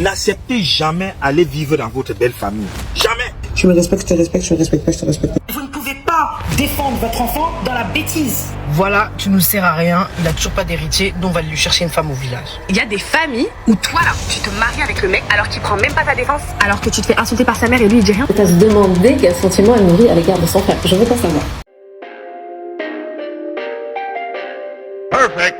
N'acceptez jamais aller vivre dans votre belle famille. Jamais. Tu me respectes, je te respecte, je ne respecte pas, je te respecte pas. Vous ne pouvez pas défendre votre enfant dans la bêtise. Voilà, tu nous sers à rien, il a toujours pas d'héritier, donc on va lui chercher une femme au village. Il y a des familles où toi là, tu te maries avec le mec alors qu'il prend même pas ta défense, alors que tu te fais insulter par sa mère et lui il dit rien. C'est à se demander quel sentiment elle nourrit à l'égard de son frère. Je veux pas savoir. Perfect.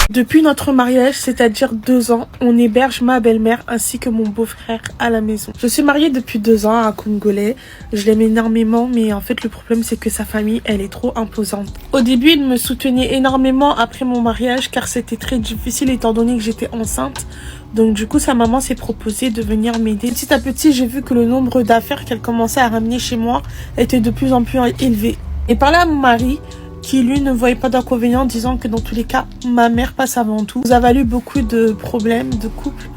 Depuis notre mariage, c'est-à-dire 2 ans, on héberge ma belle-mère ainsi que mon beau-frère à la maison. Je suis mariée depuis 2 ans à un Congolais. Je l'aime énormément, mais en fait le problème c'est que sa famille, elle est trop imposante. Au début, il me soutenait énormément après mon mariage car c'était très difficile étant donné que j'étais enceinte. Donc du coup, sa maman s'est proposée de venir m'aider. Petit à petit, j'ai vu que le nombre d'affaires qu'elle commençait à ramener chez moi était de plus en plus élevé. Et parlé à mon mari, qui lui ne voyait pas d'inconvénient, disant que dans tous les cas, ma mère passe avant tout. Ça a valu beaucoup de problèmes de couple.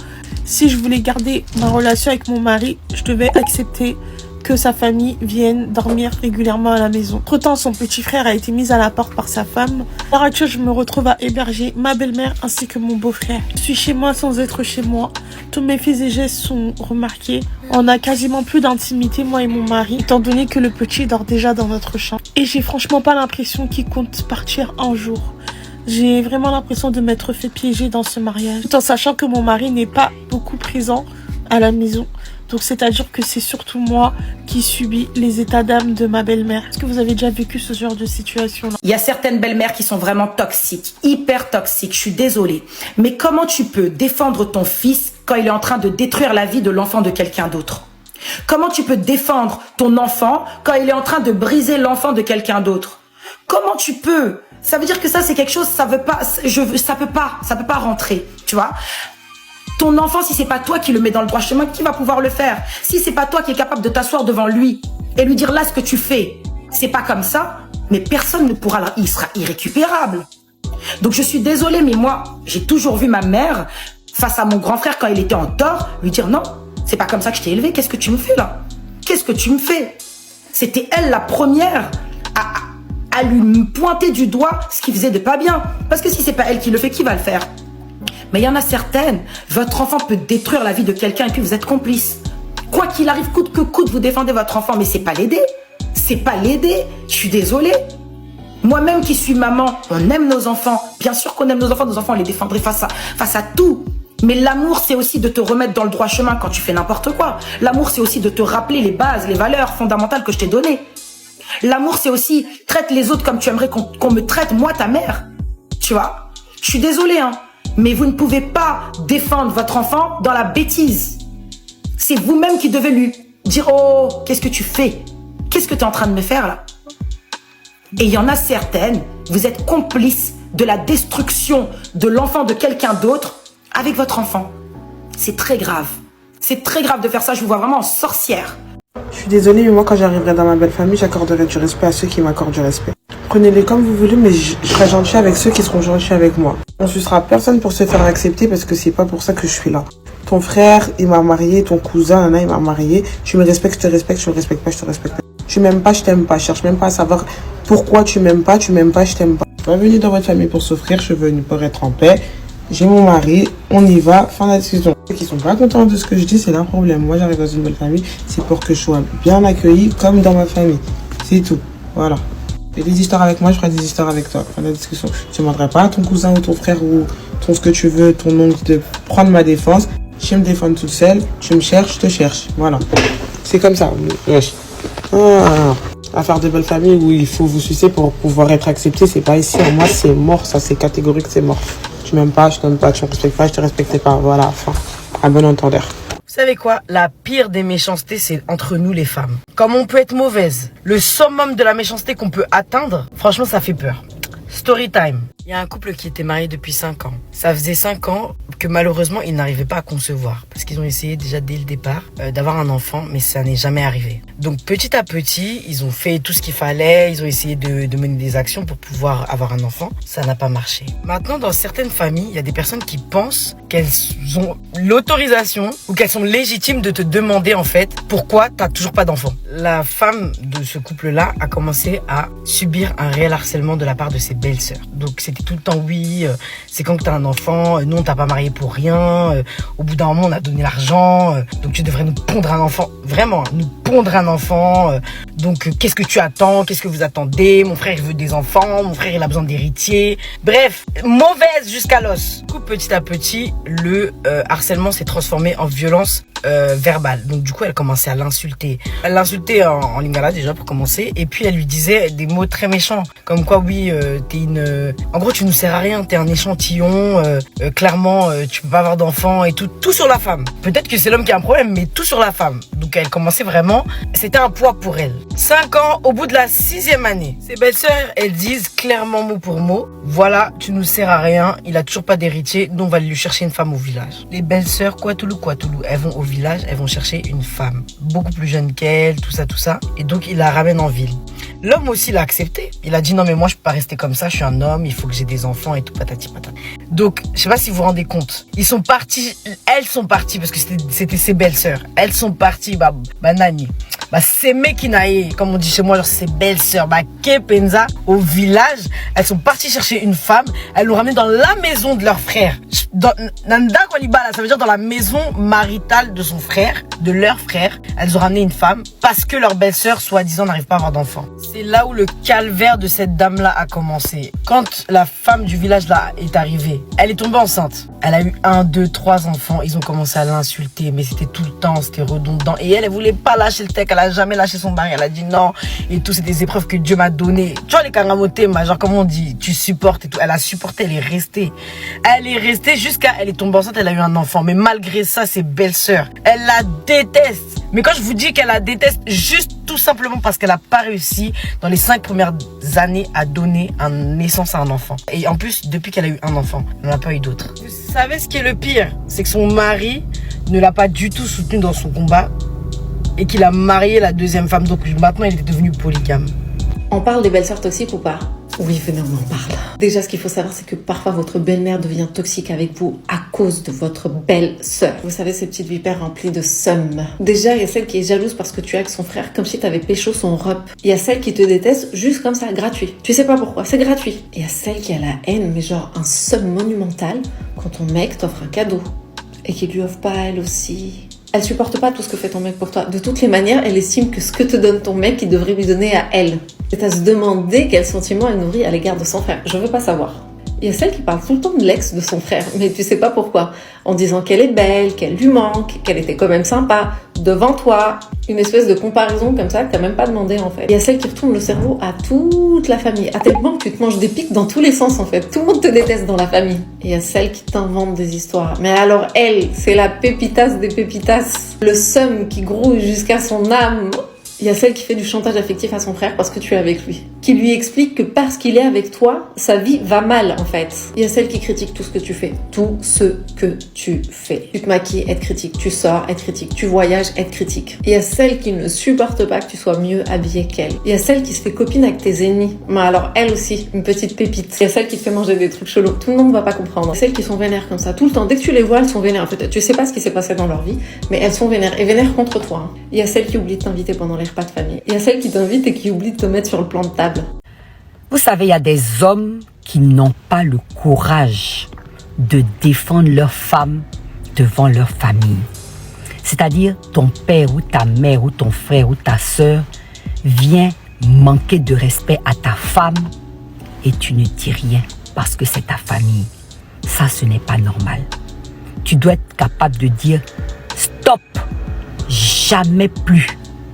Si je voulais garder ma relation avec mon mari, je devais accepter que sa famille vienne dormir régulièrement à la maison. Entre-temps, son petit frère a été mis à la porte par sa femme. À l'heure actuelle, je me retrouve à héberger ma belle-mère ainsi que mon beau-frère. Je suis chez moi sans être chez moi. Tous mes faits et gestes sont remarqués. On a quasiment plus d'intimité, moi et mon mari, étant donné que le petit dort déjà dans notre chambre. Et j'ai franchement pas l'impression qu'il compte partir un jour. J'ai vraiment l'impression de m'être fait piéger dans ce mariage, tout en sachant que mon mari n'est pas beaucoup présent à la maison. Donc c'est-à-dire que c'est surtout moi qui subis les états d'âme de ma belle-mère. Est-ce que vous avez déjà vécu ce genre de situation-là? Il y a certaines belles-mères qui sont vraiment toxiques, hyper toxiques, je suis désolée. Mais comment tu peux défendre ton fils quand il est en train de détruire la vie de l'enfant de quelqu'un d'autre? Comment tu peux défendre ton enfant quand il est en train de briser l'enfant de quelqu'un d'autre? Comment tu peux? Ça veut dire que ça c'est quelque chose, ça peut pas rentrer, tu vois? Ton enfant, si c'est pas toi qui le mets dans le droit chemin, qui va pouvoir le faire? Si c'est pas toi qui est capable de t'asseoir devant lui et lui dire là ce que tu fais, c'est pas comme ça, mais personne ne pourra, il sera irrécupérable. Donc je suis désolée, mais moi, j'ai toujours vu ma mère face à mon grand frère quand il était en tort, lui dire non, c'est pas comme ça que je t'ai élevé, qu'est-ce que tu me fais là? Qu'est-ce que tu me fais? C'était elle la première à lui pointer du doigt ce qu'il faisait de pas bien. Parce que si c'est pas elle qui le fait, qui va le faire? Mais il y en a certaines, votre enfant peut détruire la vie de quelqu'un et puis vous êtes complice. Quoi qu'il arrive, coûte que coûte, vous défendez votre enfant, mais c'est pas l'aider. C'est pas l'aider. Je suis désolée. Moi-même qui suis maman, on aime nos enfants. Bien sûr qu'on aime nos enfants on les défendrait face à tout. Mais l'amour, c'est aussi de te remettre dans le droit chemin quand tu fais n'importe quoi. L'amour, c'est aussi de te rappeler les bases, les valeurs fondamentales que je t'ai données. L'amour, c'est aussi traite les autres comme tu aimerais qu'on me traite, moi, ta mère. Tu vois? Je suis désolée, hein. Mais vous ne pouvez pas défendre votre enfant dans la bêtise. C'est vous-même qui devez lui dire « Oh, qu'est-ce que tu fais? Qu'est-ce que tu es en train de me faire là ?» Et il y en a certaines, vous êtes complices de la destruction de l'enfant de quelqu'un d'autre avec votre enfant. C'est très grave. C'est très grave de faire ça, je vous vois vraiment en sorcière. Je suis désolée, mais moi quand j'arriverai dans ma belle famille, j'accorderai du respect à ceux qui m'accordent du respect. Prenez-les comme vous voulez, mais je serai gentil avec ceux qui seront gentils avec moi. On ne sucera personne pour se faire accepter parce que c'est pas pour ça que je suis là. Ton frère, il m'a marié, ton cousin, Anna, il m'a marié. Tu me respectes, je te respecte, je me respecte pas, je te respecte pas. Tu m'aimes pas, je t'aime pas. Je cherche même pas à savoir pourquoi tu m'aimes pas, je t'aime pas. Je suis pas venue dans votre famille pour souffrir, je suis venue pour être en paix. J'ai mon mari, on y va, fin de la discussion. Ceux qui sont pas contents de ce que je dis, c'est leur problème. Moi, j'arrive dans une belle famille, c'est pour que je sois bien accueillie comme dans ma famille. C'est tout. Voilà. Fais des histoires avec moi, je ferai des histoires avec toi. Fin de la discussion. Je ne demanderai pas à ton cousin ou ton frère ou ton ce que tu veux, ton oncle de prendre ma défense. Je me défends toute seule, tu me cherches, je te cherche. Voilà. C'est comme ça. Wesh. Affaire de belle famille où il faut vous sucer pour pouvoir être accepté, c'est pas ici. Moi, c'est mort, ça, c'est catégorique, c'est mort. Tu m'aimes pas, je t'aime pas, tu me respectes pas, je te respecte pas. Voilà, enfin, à bon entendeur. Vous savez quoi? La pire des méchancetés, c'est entre nous les femmes. Comme on peut être mauvaise, le summum de la méchanceté qu'on peut atteindre, franchement, ça fait peur. Story time. Il y a un couple qui était marié depuis 5 ans. Ça faisait 5 ans que malheureusement, ils n'arrivaient pas à concevoir. Parce qu'ils ont essayé déjà dès le départ d'avoir un enfant, mais ça n'est jamais arrivé. Donc petit à petit, ils ont fait tout ce qu'il fallait. Ils ont essayé de mener des actions pour pouvoir avoir un enfant. Ça n'a pas marché. Maintenant, dans certaines familles, il y a des personnes qui pensent qu'elles ont l'autorisation ou qu'elles sont légitimes de te demander en fait pourquoi t'as toujours pas d'enfant. La femme de ce couple-là a commencé à subir un réel harcèlement de la part de ses belles-sœurs. Donc c'était tout le temps oui, c'est quand que t'as un enfant, nous on t'a pas marié pour rien, au bout d'un moment on a donné l'argent, donc tu devrais nous pondre un enfant, vraiment, nous pondre un enfant, donc qu'est-ce que tu attends, qu'est-ce que vous attendez, mon frère il veut des enfants, mon frère il a besoin d'héritiers, bref, mauvaise jusqu'à l'os. Du coup petit à petit, le harcèlement s'est transformé en violence verbale. Donc du coup elle commençait à l'insulter. Elle l'insultait en lingala déjà pour commencer, et puis elle lui disait des mots très méchants, comme quoi oui t'es une... En gros tu nous sers à rien, t'es un échantillon, clairement tu peux pas avoir d'enfant et tout sur la femme. Peut-être que c'est l'homme qui a un problème, mais tout sur la femme. Donc elle commençait vraiment, c'était un poids pour elle. 5 ans, au bout de la 6e année, ses belles-sœurs elles disent clairement mot pour mot, voilà tu nous sers à rien, il a toujours pas d'héritier, donc on va lui chercher une femme au village. Les belles-sœurs Kwatoulou, elles vont au village, elles vont chercher une femme beaucoup plus jeune qu'elle, tout ça, et donc il la ramène en ville. L'homme aussi l'a accepté. Il a dit non mais moi je peux pas rester comme ça, je suis un homme, il faut que j'ai des enfants et tout patati patata. Donc je sais pas si vous vous rendez compte, elles sont parties parce que c'était ses belles-sœurs. Elles sont parties nani. C'est Mekinae, comme on dit chez moi, genre ses belles-sœurs, Kepenza, au village. Elles sont parties chercher une femme, elles l'ont ramenée dans la maison de leur frère. Dans Nanda Kwalibala, ça veut dire dans la maison maritale de son frère, de leur frère. Elles ont ramené une femme parce que leur belle-sœur, soi-disant, n'arrive pas à avoir d'enfant. C'est là où le calvaire de cette dame-là a commencé. Quand la femme du village là est arrivée, elle est tombée enceinte. Elle a eu 1, 2, 3 enfants. Ils ont commencé à l'insulter, mais c'était tout le temps, c'était redondant. Et elle voulait pas lâcher le tech, elle a jamais lâché son mari. Elle a dit non. Et tout, c'est des épreuves que Dieu m'a données. Tu vois les karamotés, genre comment on dit, tu supportes et tout. Elle a supporté, elle est restée. Elle est restée jusqu'à, elle est tombée enceinte, elle a eu un enfant. Mais malgré ça, ses belles-sœurs, elle la déteste. Mais quand je vous dis qu'elle la déteste, juste tout simplement parce qu'elle a pas réussi dans les 5 premières années à donner naissance à un enfant. Et en plus, depuis qu'elle a eu un enfant, elle n'en a pas eu d'autres. Vous savez ce qui est le pire? C'est que son mari ne l'a pas du tout soutenu dans son combat et qu'il a marié la 2e femme. Donc maintenant, il est devenu polygame. On parle des belles-sœurs toxiques ou pas? Oui, venez, on en parle. Déjà, ce qu'il faut savoir, c'est que parfois votre belle-mère devient toxique avec vous à cause de votre belle-sœur. Vous savez, ces petites vipères remplies de seum. Déjà, il y a celle qui est jalouse parce que tu es avec son frère, comme si tu avais pécho son rep. Il y a celle qui te déteste juste comme ça, gratuit. Tu sais pas pourquoi, c'est gratuit. Et il y a celle qui a la haine, mais genre un seum monumental quand ton mec t'offre un cadeau et qu'il lui offre pas à elle aussi. Elle supporte pas tout ce que fait ton mec pour toi. De toutes les manières, elle estime que ce que te donne ton mec, il devrait lui donner à elle. C'est à se demander quel sentiment elle nourrit à l'égard de son frère. Je veux pas savoir. Il y a celle qui parle tout le temps de l'ex de son frère, mais tu sais pas pourquoi. En disant qu'elle est belle, qu'elle lui manque, qu'elle était quand même sympa, devant toi. Une espèce de comparaison comme ça que t'as même pas demandé en fait. Il y a celle qui retourne le cerveau à toute la famille, à tel point que tu te manges des pics dans tous les sens en fait. Tout le monde te déteste dans la famille. Et il y a celle qui t'invente des histoires. Mais alors elle, c'est la pépitasse des pépitasses. Le seum qui grouille jusqu'à son âme. Il y a celle qui fait du chantage affectif à son frère parce que tu es avec lui. Qui lui explique que parce qu'il est avec toi, sa vie va mal en fait. Il y a celle qui critique tout ce que tu fais. Tout ce que tu fais. Tu te maquilles, être critique. Tu sors, être critique. Tu voyages, être critique. Il y a celle qui ne supporte pas que tu sois mieux habillée qu'elle. Il y a celle qui se fait copine avec tes ennemis. Mais alors elle aussi, une petite pépite. Il y a celle qui te fait manger des trucs chelous. Tout le monde ne va pas comprendre. Celles qui sont vénères comme ça. Tout le temps, dès que tu les vois, elles sont vénères. En fait, tu sais pas ce qui s'est passé dans leur vie, mais elles sont vénères. Et vénères contre toi. Il y a celle qui oublie de t'inviter pendant les repas de famille. Il y a celle qui t'invite et qui oublie de te mettre sur le plan de table. Vous savez, il y a des hommes qui n'ont pas le courage de défendre leur femme devant leur famille. C'est-à-dire, ton père ou ta mère ou ton frère ou ta sœur vient manquer de respect à ta femme et tu ne dis rien parce que c'est ta famille. Ça, ce n'est pas normal. Tu dois être capable de dire « Stop, jamais plus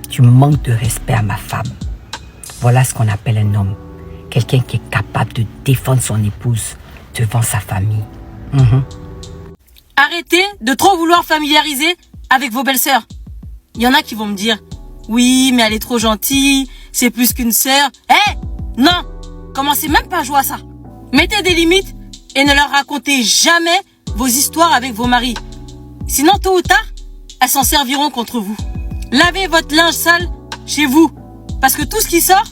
tu manques de respect à ma femme. » Voilà ce qu'on appelle un homme. Quelqu'un qui est capable de défendre son épouse devant sa famille. Arrêtez de trop vouloir familiariser avec vos belles-sœurs. Il y en a qui vont me dire « Oui, mais elle est trop gentille, c'est plus qu'une sœur. » Non, commencez même pas à jouer à ça. Mettez des limites et ne leur racontez jamais vos histoires avec vos maris. Sinon, tôt ou tard, elles s'en serviront contre vous. Lavez votre linge sale chez vous, parce que tout ce qui sort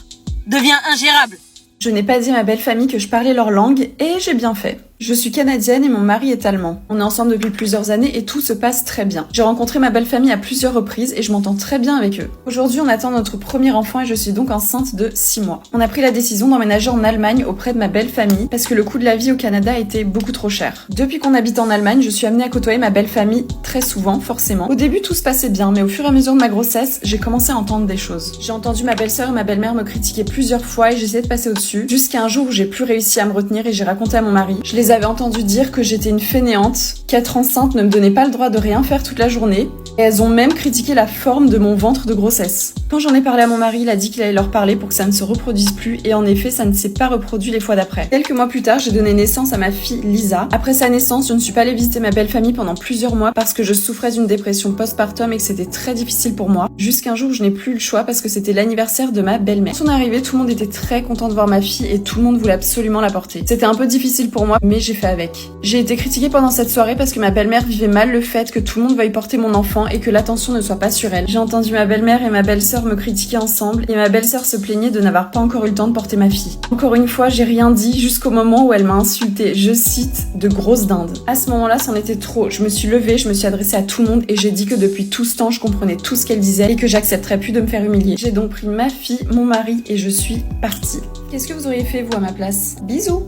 devient ingérable. Je n'ai pas dit à ma belle famille que je parlais leur langue et j'ai bien fait. Je suis canadienne et mon mari est allemand. On est ensemble depuis plusieurs années et tout se passe très bien. J'ai rencontré ma belle famille à plusieurs reprises et je m'entends très bien avec eux. Aujourd'hui, on attend notre premier enfant et je suis donc enceinte de 6 mois. On a pris la décision d'emménager en Allemagne auprès de ma belle famille parce que le coût de la vie au Canada était beaucoup trop cher. Depuis qu'on habite en Allemagne, je suis amenée à côtoyer ma belle famille très souvent, forcément. Au début, tout se passait bien, mais au fur et à mesure de ma grossesse, j'ai commencé à entendre des choses. J'ai entendu ma belle-sœur et ma belle-mère me critiquer plusieurs fois et j'essayais de passer au-dessus, jusqu'à un jour où j'ai plus réussi à me retenir et j'ai raconté à mon mari. Je les avais entendus dire que j'étais une fainéante, qu'être enceinte ne me donnait pas le droit de rien faire toute la journée, et elles ont même critiqué la forme de mon ventre de grossesse. Quand j'en ai parlé à mon mari, il a dit qu'il allait leur parler pour que ça ne se reproduise plus, et en effet, ça ne s'est pas reproduit les fois d'après. Quelques mois plus tard, j'ai donné naissance à ma fille Lisa. Après sa naissance, je ne suis pas allée visiter ma belle famille pendant plusieurs mois parce que je souffrais d'une dépression postpartum et que c'était très difficile pour moi, jusqu'un jour où je n'ai plus le choix parce que c'était l'anniversaire de ma belle-mère. Quand on est arrivé, tout le monde était très content de voir ma fille et tout le monde voulait absolument la porter. C'était un peu difficile pour moi, mais j'ai fait avec. J'ai été critiquée pendant cette soirée parce que ma belle-mère vivait mal le fait que tout le monde veuille porter mon enfant et que l'attention ne soit pas sur elle. J'ai entendu ma belle-mère et ma belle-sœur me critiquer ensemble et ma belle-sœur se plaignait de n'avoir pas encore eu le temps de porter ma fille. Encore une fois, j'ai rien dit jusqu'au moment où elle m'a insultée, je cite, de grosse dinde. À ce moment-là, c'en était trop. Je me suis levée, je me suis adressée à tout le monde et j'ai dit que depuis tout ce temps, je comprenais tout ce qu'elle disait et que j'accepterais plus de me faire humilier. J'ai donc pris ma fille, mon mari et je suis partie. Qu'est-ce que vous auriez fait, vous, à ma place? Bisous!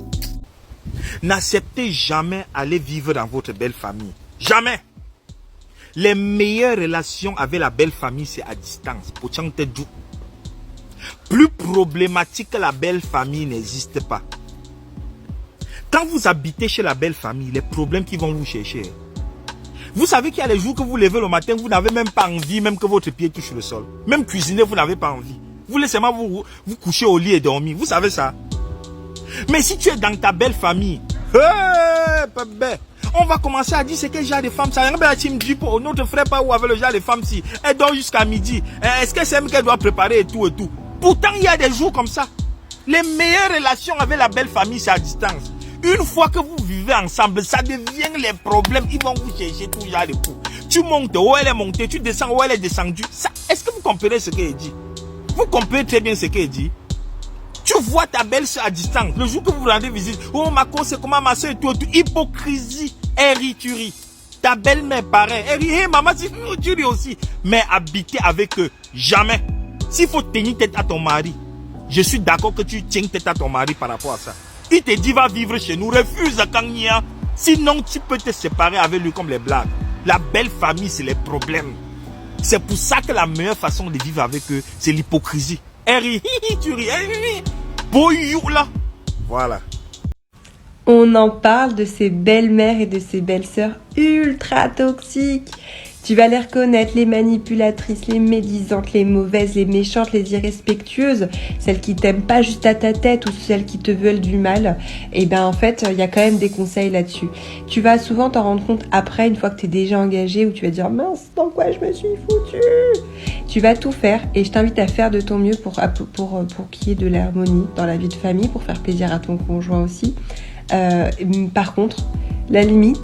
N'acceptez jamais aller vivre dans votre belle famille. Jamais. Les meilleures relations avec la belle famille, c'est à distance. Plus problématique que la belle famille n'existe pas. Quand vous habitez chez la belle famille, les problèmes qui vont vous chercher. Vous savez qu'il y a les jours que vous levez le matin, vous n'avez même pas envie, même que votre pied touche le sol. Même cuisiner, vous n'avez pas envie. Vous laissez seulement vous coucher au lit et dormir. Vous savez ça? Mais si tu es dans ta belle famille, on va commencer à dire c'est quel genre de femme ça. Notre frère pas où avec le genre de femme si elle dort jusqu'à midi. Est-ce que c'est elle qu'elle doit préparer et tout et tout. Pourtant il y a des jours comme ça. Les meilleures relations avec la belle famille c'est à distance. Une fois que vous vivez ensemble, ça devient les problèmes. Ils vont vous chercher tout genre de coups. Tu montes où elle est montée, tu descends où elle est descendue. Est-ce que vous comprenez ce qu'elle dit? Vous comprenez très bien ce qu'elle dit. Tu vois ta belle-sœur à distance. Le jour que vous rendez visite, oh ma co, c'est comment ma soeur et tout. Hypocrisie, elle rit, tu ris. Ta belle-mère pareil, elle rit, hey maman, tu ris aussi. Mais habiter avec eux, jamais. S'il faut tenir tête à ton mari, je suis d'accord que tu tiens tête à ton mari par rapport à ça. Il te dit va vivre chez nous, refuse quand il y a. Sinon tu peux te séparer avec lui comme les blagues. La belle famille, c'est les problèmes. C'est pour ça que la meilleure façon de vivre avec eux, c'est l'hypocrisie. Elle rit, tu ris, elle rit. Boyou là. Voilà. On en parle de ces belles-mères et de ces belles-sœurs ultra toxiques. Tu vas les reconnaître, les manipulatrices, les médisantes, les mauvaises, les méchantes, les irrespectueuses, celles qui t'aiment pas juste à ta tête ou celles qui te veulent du mal. Et ben en fait, il y a quand même des conseils là-dessus. Tu vas souvent t'en rendre compte après, une fois que tu es déjà engagé, où tu vas te dire mince, dans quoi je me suis foutue. Tu vas tout faire et je t'invite à faire de ton mieux pour qu'il y ait de l'harmonie dans la vie de famille, pour faire plaisir à ton conjoint aussi. Par contre, la limite,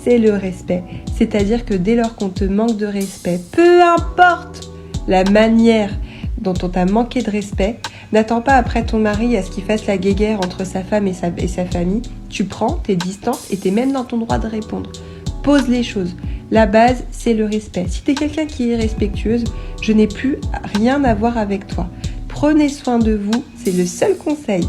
c'est le respect. C'est-à-dire que dès lors qu'on te manque de respect, peu importe la manière dont on t'a manqué de respect, n'attends pas après ton mari à ce qu'il fasse la guéguerre entre sa femme et sa famille. Tu prends tes distances et t'es même dans ton droit de répondre. Pose les choses. La base, c'est le respect. Si t'es quelqu'un qui est respectueuse, je n'ai plus rien à voir avec toi. Prenez soin de vous, c'est le seul conseil.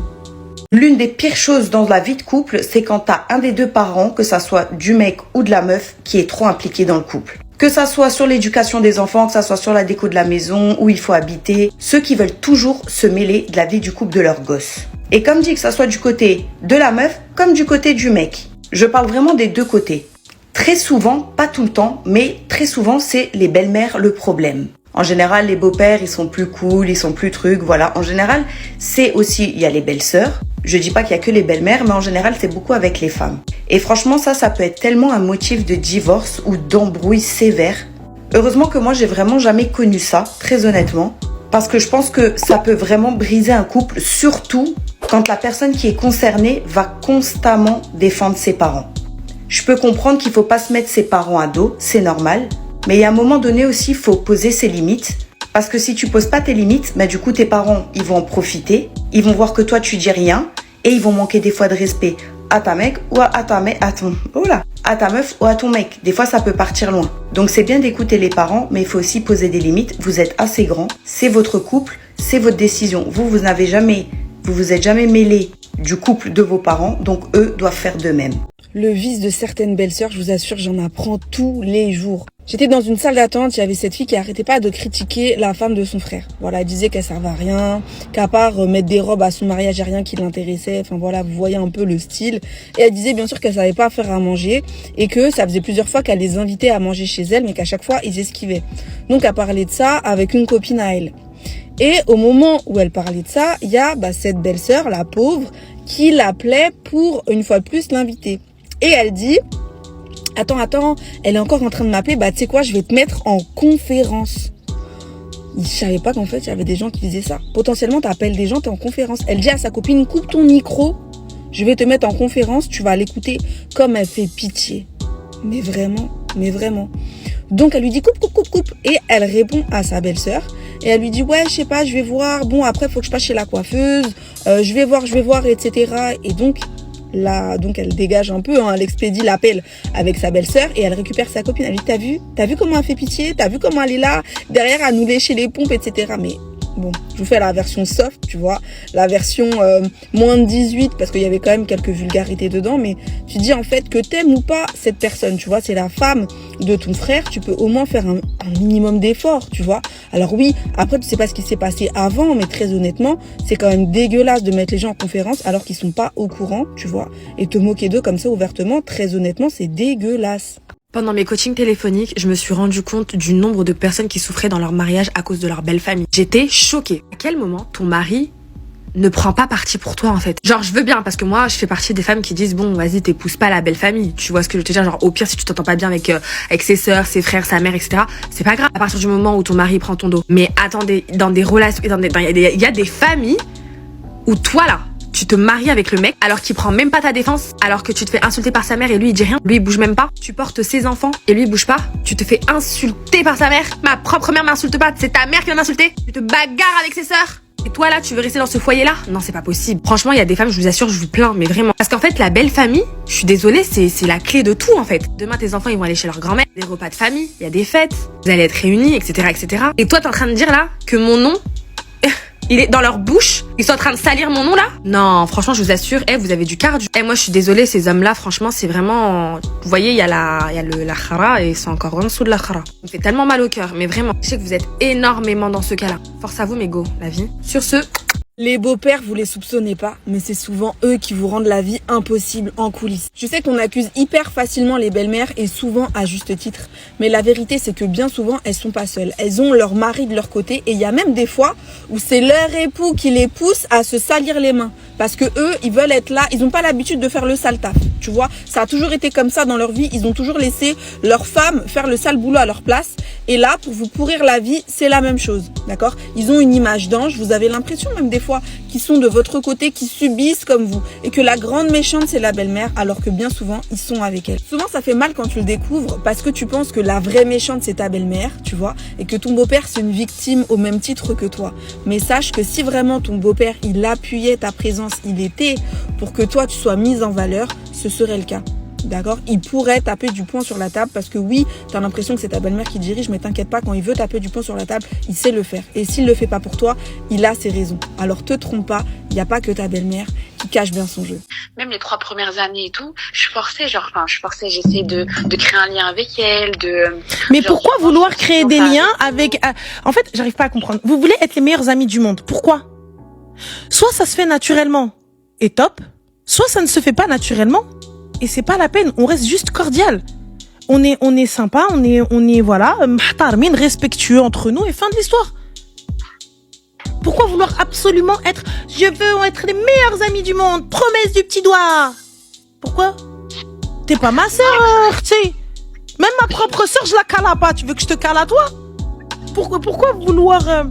L'une des pires choses dans la vie de couple, c'est quand t'as un des deux parents, que ça soit du mec ou de la meuf, qui est trop impliqué dans le couple. Que ça soit sur l'éducation des enfants, que ça soit sur la déco de la maison, où il faut habiter, ceux qui veulent toujours se mêler de la vie du couple de leur gosse. Et comme dit, que ça soit du côté de la meuf, comme du côté du mec. Je parle vraiment des deux côtés. Très souvent, pas tout le temps, mais très souvent, c'est les belles-mères le problème. En général, les beaux-pères, ils sont plus cool, ils sont plus trucs, voilà. En général, c'est aussi, il y a les belles-sœurs. Je dis pas qu'il y a que les belles-mères, mais en général, c'est beaucoup avec les femmes. Et franchement, ça peut être tellement un motif de divorce ou d'embrouille sévère. Heureusement que moi, j'ai vraiment jamais connu ça, très honnêtement. Parce que je pense que ça peut vraiment briser un couple, surtout quand la personne qui est concernée va constamment défendre ses parents. Je peux comprendre qu'il ne faut pas se mettre ses parents à dos, c'est normal. Mais il y a un moment donné aussi, il faut poser ses limites. Parce que si tu poses pas tes limites, bah du coup tes parents, ils vont en profiter. Ils vont voir que toi, tu dis rien. Et ils vont manquer des fois de respect à ta mec ou à ta meuf ou à ton mec. Des fois, ça peut partir loin. Donc c'est bien d'écouter les parents, mais il faut aussi poser des limites. Vous êtes assez grand, c'est votre couple, c'est votre décision. Vous vous êtes jamais mêlé du couple de vos parents, donc eux doivent faire de même. Le vice de certaines belles-sœurs, je vous assure, j'en apprends tous les jours. J'étais dans une salle d'attente, il y avait cette fille qui arrêtait pas de critiquer la femme de son frère. Voilà, elle disait qu'elle servait à rien, qu'à part mettre des robes à son mariage, il n'y a rien qui l'intéressait. Enfin voilà, vous voyez un peu le style. Et elle disait bien sûr qu'elle savait pas faire à manger et que ça faisait plusieurs fois qu'elle les invitait à manger chez elle, mais qu'à chaque fois, ils esquivaient. Donc elle parlait de ça avec une copine à elle. Et au moment où elle parlait de ça, il y a cette belle-sœur, la pauvre, qui l'appelait pour, une fois de plus, l'inviter. Et elle dit, attends, elle est encore en train de m'appeler, tu sais quoi, je vais te mettre en conférence. Je savais pas qu'en fait, il y avait des gens qui disaient ça. Potentiellement, t'appelles des gens, t'es en conférence. Elle dit à sa copine, coupe ton micro, je vais te mettre en conférence, tu vas l'écouter. Comme elle fait pitié. Mais vraiment. Donc, elle lui dit, coupe. Et elle répond à sa belle-sœur. Et elle lui dit, ouais, je sais pas, je vais voir. Bon, après, faut que je passe chez la coiffeuse. Je vais voir, etc. Et donc elle dégage un peu, elle expédie l'appel avec sa belle-sœur et elle récupère sa copine. Elle lui dit, t'as vu comment elle fait pitié, t'as vu comment elle est là derrière à nous lécher les pompes, etc. Mais bon, je vous fais la version soft, tu vois, la version moins de 18 parce qu'il y avait quand même quelques vulgarités dedans, mais tu dis en fait que t'aimes ou pas cette personne, tu vois, c'est la femme de ton frère, tu peux au moins faire un minimum d'effort, tu vois. Alors oui, après tu sais pas ce qui s'est passé avant, mais très honnêtement, c'est quand même dégueulasse de mettre les gens en conférence alors qu'ils sont pas au courant, tu vois, et te moquer d'eux comme ça ouvertement, très honnêtement, c'est dégueulasse. Pendant mes coachings téléphoniques, je me suis rendu compte du nombre de personnes qui souffraient dans leur mariage à cause de leur belle famille. J'étais choquée. À quel moment ton mari ne prend pas parti pour toi en fait? Genre je veux bien parce que moi je fais partie des femmes qui disent bon vas-y t'épouses pas la belle famille. Tu vois ce que je te dis? Genre au pire si tu t'entends pas bien avec ses sœurs, ses frères, sa mère, etc. C'est pas grave à partir du moment où ton mari prend ton dos. Mais attendez, dans des relations, il y a des familles où toi là tu te maries avec le mec alors qu'il prend même pas ta défense, alors que tu te fais insulter par sa mère et lui il dit rien, lui il bouge même pas. Tu portes ses enfants et lui il bouge pas. Tu te fais insulter par sa mère. Ma propre mère m'insulte pas, c'est ta mère qui va m'insulter. Tu te bagarres avec ses sœurs. Et toi là, tu veux rester dans ce foyer là? Non, c'est pas possible. Franchement, il y a des femmes, je vous assure, je vous plains, mais vraiment. Parce qu'en fait, la belle famille, je suis désolée, c'est la clé de tout en fait. Demain, tes enfants, ils vont aller chez leur grand-mère, des repas de famille, il y a des fêtes, vous allez être réunis, etc., etc. Et toi, t'es en train de dire là que mon nom, il est dans leur bouche. Ils sont en train de salir mon nom là. Non, franchement, je vous assure, vous avez du cardio. Moi, je suis désolée, ces hommes-là, franchement, c'est vraiment... Vous voyez, il y a la khara et c'est encore en dessous de la khara. Ça me fait tellement mal au cœur, mais vraiment. Je sais que vous êtes énormément dans ce cas-là. Force à vous, mes go, la vie. Sur ce... Les beaux-pères, vous les soupçonnez pas, mais c'est souvent eux qui vous rendent la vie impossible en coulisses. Je sais qu'on accuse hyper facilement les belles-mères et souvent à juste titre. Mais la vérité, c'est que bien souvent, elles sont pas seules. Elles ont leur mari de leur côté et il y a même des fois où c'est leur époux qui les pousse à se salir les mains. Parce que eux, ils veulent être là, ils ont pas l'habitude de faire le sale taf. Tu vois, ça a toujours été comme ça dans leur vie. Ils ont toujours laissé leur femme faire le sale boulot à leur place. Et là, pour vous pourrir la vie, c'est la même chose. D'accord? Ils ont une image d'ange. Vous avez l'impression même des fois qu'ils sont de votre côté, qui subissent comme vous. Et que la grande méchante, c'est la belle-mère, alors que bien souvent, ils sont avec elle. Souvent, ça fait mal quand tu le découvres parce que tu penses que la vraie méchante, c'est ta belle-mère, tu vois, et que ton beau-père, c'est une victime au même titre que toi. Mais sache que si vraiment ton beau-père, il appuyait ta présence, il était pour que toi, tu sois mise en valeur, ce serait le cas. D'accord? Il pourrait taper du poing sur la table parce que oui, t'as l'impression que c'est ta belle-mère qui dirige, mais t'inquiète pas, quand il veut taper du poing sur la table, il sait le faire. Et s'il le fait pas pour toi, il a ses raisons. Alors te trompe pas, il n'y a pas que ta belle-mère qui cache bien son jeu. Même les 3 premières années et tout, je forçais, j'essayais de créer un lien avec elle, Mais pourquoi vouloir créer des liens avec... En fait, j'arrive pas à comprendre. Vous voulez être les meilleurs amis du monde. Pourquoi? Soit ça se fait naturellement et top, soit ça ne se fait pas naturellement. Et c'est pas la peine, on reste juste cordial. On est sympa, on est voilà, mahtarmin, respectueux entre nous et fin de l'histoire. Pourquoi vouloir absolument être, je veux être les meilleurs amis du monde, promesse du petit doigt? Pourquoi? T'es pas ma sœur, tu sais. Même ma propre sœur, je la cale pas, tu veux que je te cale à toi? Pourquoi vouloir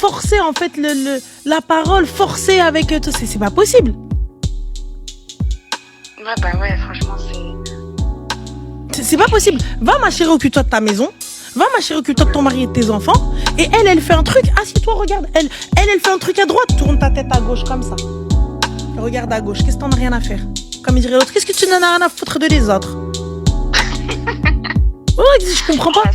forcer en fait la parole, forcer avec tout. C'est pas possible. Ouais, bah ouais, franchement, C'est pas possible. Va ma chérie, occupe-toi de ta maison. Va ma chérie, occupe-toi de ton mari et de tes enfants. Et elle fait un truc. Assis-toi, regarde. Elle fait un truc à droite. Tourne ta tête à gauche comme ça. Regarde à gauche. Qu'est-ce que t'en as rien à faire? Comme il dirait l'autre, qu'est-ce que tu n'en as rien à foutre de les autres? Ouais, je comprends pas.